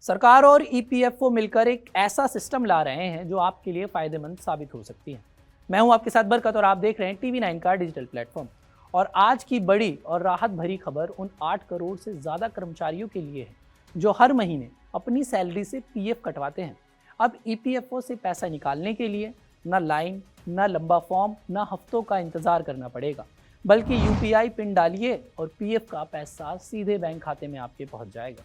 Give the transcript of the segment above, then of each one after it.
सरकार और ईपीएफओ मिलकर एक ऐसा सिस्टम ला रहे हैं जो आपके लिए फायदेमंद साबित हो सकती है। मैं हूं आपके साथ बरकत और आप देख रहे हैं टीवी9 का डिजिटल प्लेटफॉर्म। और आज की बड़ी और राहत भरी खबर उन 8 करोड़ से ज़्यादा कर्मचारियों के लिए है जो हर महीने अपनी सैलरी से पीएफ कटवाते हैं। अब ईपीएफओ से पैसा निकालने के लिए न लाइन, न लंबा फॉर्म, न हफ्तों का इंतजार करना पड़ेगा, बल्कि यूपीआई पिन डालिए और पीएफ का पैसा सीधे बैंक खाते में आपके पहुंच जाएगा।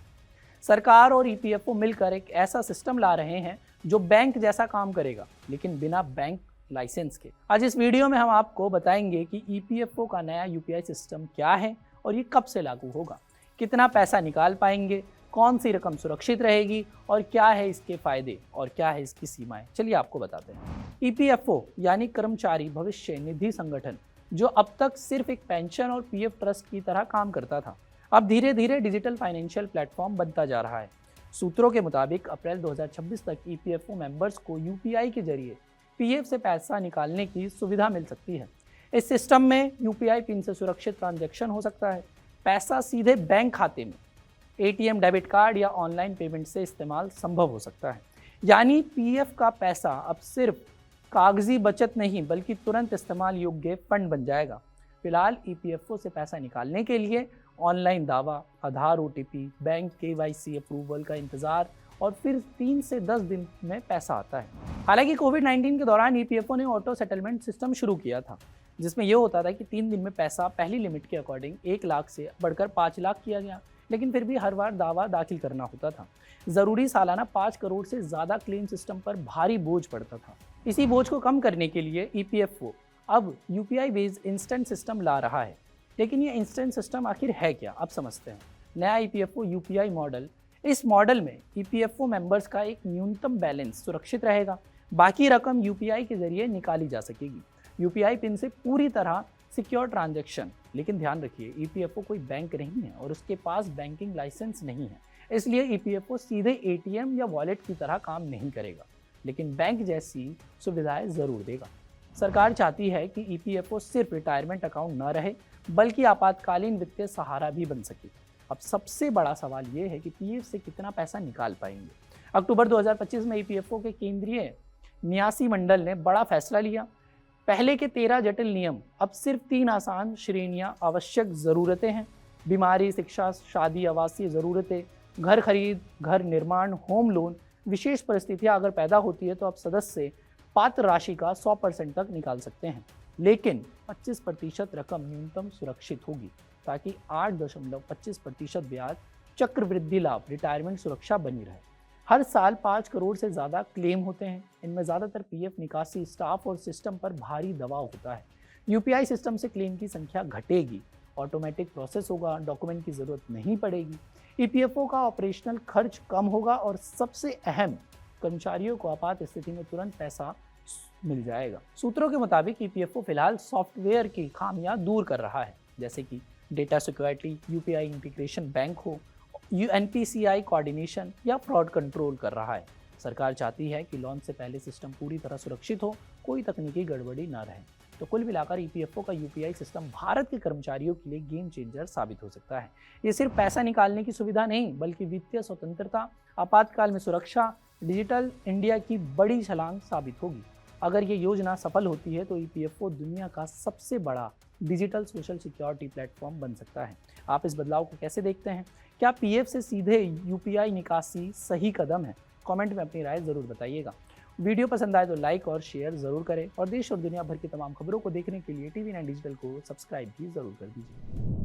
सरकार और ईपीएफओ मिलकर एक ऐसा सिस्टम ला रहे हैं जो बैंक जैसा काम करेगा, लेकिन बिना बैंक लाइसेंस के। आज इस वीडियो में हम आपको बताएंगे कि ईपीएफओ का नया यूपीआई सिस्टम क्या है और ये कब से लागू होगा, कितना पैसा निकाल पाएंगे, कौन सी रकम सुरक्षित रहेगी और क्या है इसके फायदे और क्या है इसकी सीमाएं। चलिए आपको बताते हैं। ईपीएफओ यानी कर्मचारी भविष्य निधि संगठन, जो अब तक सिर्फ एक पेंशन और पीएफ ट्रस्ट की तरह काम करता था, अब धीरे धीरे डिजिटल फाइनेंशियल प्लेटफॉर्म बनता जा रहा है। सूत्रों के मुताबिक अप्रैल 2026 तक ईपीएफओ मेंबर्स को यूपीआई के जरिए पीएफ से पैसा निकालने की सुविधा मिल सकती है। इस सिस्टम में यूपीआई पिन से सुरक्षित ट्रांजैक्शन हो सकता है। पैसा सीधे बैंक खाते में एटीएम, डेबिट कार्ड या ऑनलाइन पेमेंट से इस्तेमाल संभव हो सकता है। यानी पीएफ का पैसा अब सिर्फ कागजी बचत नहीं बल्कि तुरंत इस्तेमाल योग्य फंड बन जाएगा। फिलहाल ईपीएफओ से पैसा निकालने के लिए ऑनलाइन दावा, आधार ओटीपी, बैंक केवाईसी अप्रूवल का इंतजार और फिर 3 से 10 दिन में पैसा आता है। हालांकि कोविड-19 के दौरान ईपीएफओ ने ऑटो सेटलमेंट सिस्टम शुरू किया था, जिसमें यह होता था कि 3 दिन में पैसा पहली लिमिट के अकॉर्डिंग 1 लाख से बढ़कर 5 लाख किया गया, लेकिन फिर भी हर बार दावा दाखिल करना होता था। ज़रूरी सालाना 5 करोड़ से ज़्यादा क्लेम सिस्टम पर भारी बोझ पड़ता था। इसी बोझ को कम करने के लिए ईपीएफओ अब यूपीआई बेस्ड इंस्टेंट सिस्टम ला रहा है। लेकिन ये इंस्टेंट सिस्टम आखिर है क्या, अब समझते हैं। नया ईपीएफओ यूपीआई मॉडल, इस मॉडल में ईपीएफओ मेंबर्स का एक न्यूनतम बैलेंस सुरक्षित रहेगा, बाकी रकम यूपीआई के जरिए निकाली जा सकेगी। यूपीआई पिन से पूरी तरह सिक्योर ट्रांजैक्शन। लेकिन ध्यान रखिए, ईपीएफओ कोई बैंक नहीं है और उसके पास बैंकिंग लाइसेंस नहीं है, इसलिए ईपीएफओ सीधे एटीएम या वॉलेट की तरह काम नहीं करेगा, लेकिन बैंक जैसी सुविधाएं जरूर देगा। सरकार चाहती है कि ईपीएफओ सिर्फ रिटायरमेंट अकाउंट न रहे बल्कि आपातकालीन वित्तीय सहारा भी बन सके। अब सबसे बड़ा सवाल ये है कि पीएफ से कितना पैसा निकाल पाएंगे। अक्टूबर 2025 में ईपीएफओ के केंद्रीय न्यासी मंडल ने बड़ा फैसला लिया। पहले के 13 जटिल नियम अब सिर्फ 3 आसान श्रेणियां आवश्यक ज़रूरतें हैं: बीमारी, शिक्षा, शादी, आवासीय ज़रूरतें, घर खरीद, घर निर्माण, होम लोन। विशेष परिस्थितियां अगर पैदा होती है तो अब सदस्य पात्र राशि का 100% तक निकाल सकते हैं, लेकिन 25% रकम न्यूनतम सुरक्षित होगी ताकि 8.25% ब्याज चक्रवृद्धि लाभ रिटायरमेंट सुरक्षा बनी रहे। हर साल 5 करोड़ से ज़्यादा क्लेम होते हैं। इनमें ज़्यादातर पीएफ निकासी, स्टाफ और सिस्टम पर भारी दबाव होता है। यूपीआई सिस्टम से क्लेम की संख्या घटेगी, ऑटोमेटिक प्रोसेस होगा, डॉक्यूमेंट की ज़रूरत नहीं पड़ेगी, ईपीएफओ का ऑपरेशनल खर्च कम होगा और सबसे अहम, कर्मचारियों को आपात स्थिति में तुरंत पैसा मिल जाएगा। सूत्रों के मुताबिक ईपीएफओ फिलहाल सॉफ्टवेयर की खामियां दूर कर रहा है, जैसे कि data security, UPI integration bank हो, एनपीसीआई कोऑर्डिनेशन या फ्रॉड कंट्रोल कर रहा है। सरकार चाहती है कि लॉन्च से पहले सिस्टम पूरी तरह सुरक्षित हो, कोई तकनीकी गड़बड़ी ना रहे। तो कुल मिलाकर ईपीएफओ का यूपीआई सिस्टम भारत के कर्मचारियों के लिए गेम चेंजर साबित हो सकता है। ये सिर्फ पैसा निकालने की सुविधा नहीं बल्कि वित्तीय स्वतंत्रता, आपातकाल में सुरक्षा, डिजिटल इंडिया की बड़ी छलांग साबित होगी। अगर ये योजना सफल होती है तो ईपीएफओ दुनिया का सबसे बड़ा डिजिटल सोशल सिक्योरिटी प्लेटफॉर्म बन सकता है। आप इस बदलाव को कैसे देखते हैं? क्या पीएफ से सीधे यूपीआई निकासी सही कदम है? कमेंट में अपनी राय ज़रूर बताइएगा। वीडियो पसंद आए तो लाइक और शेयर ज़रूर करें और देश और दुनिया भर की तमाम खबरों को देखने के लिए टीवी9 डिजिटल को सब्सक्राइब भी ज़रूर कर दीजिए।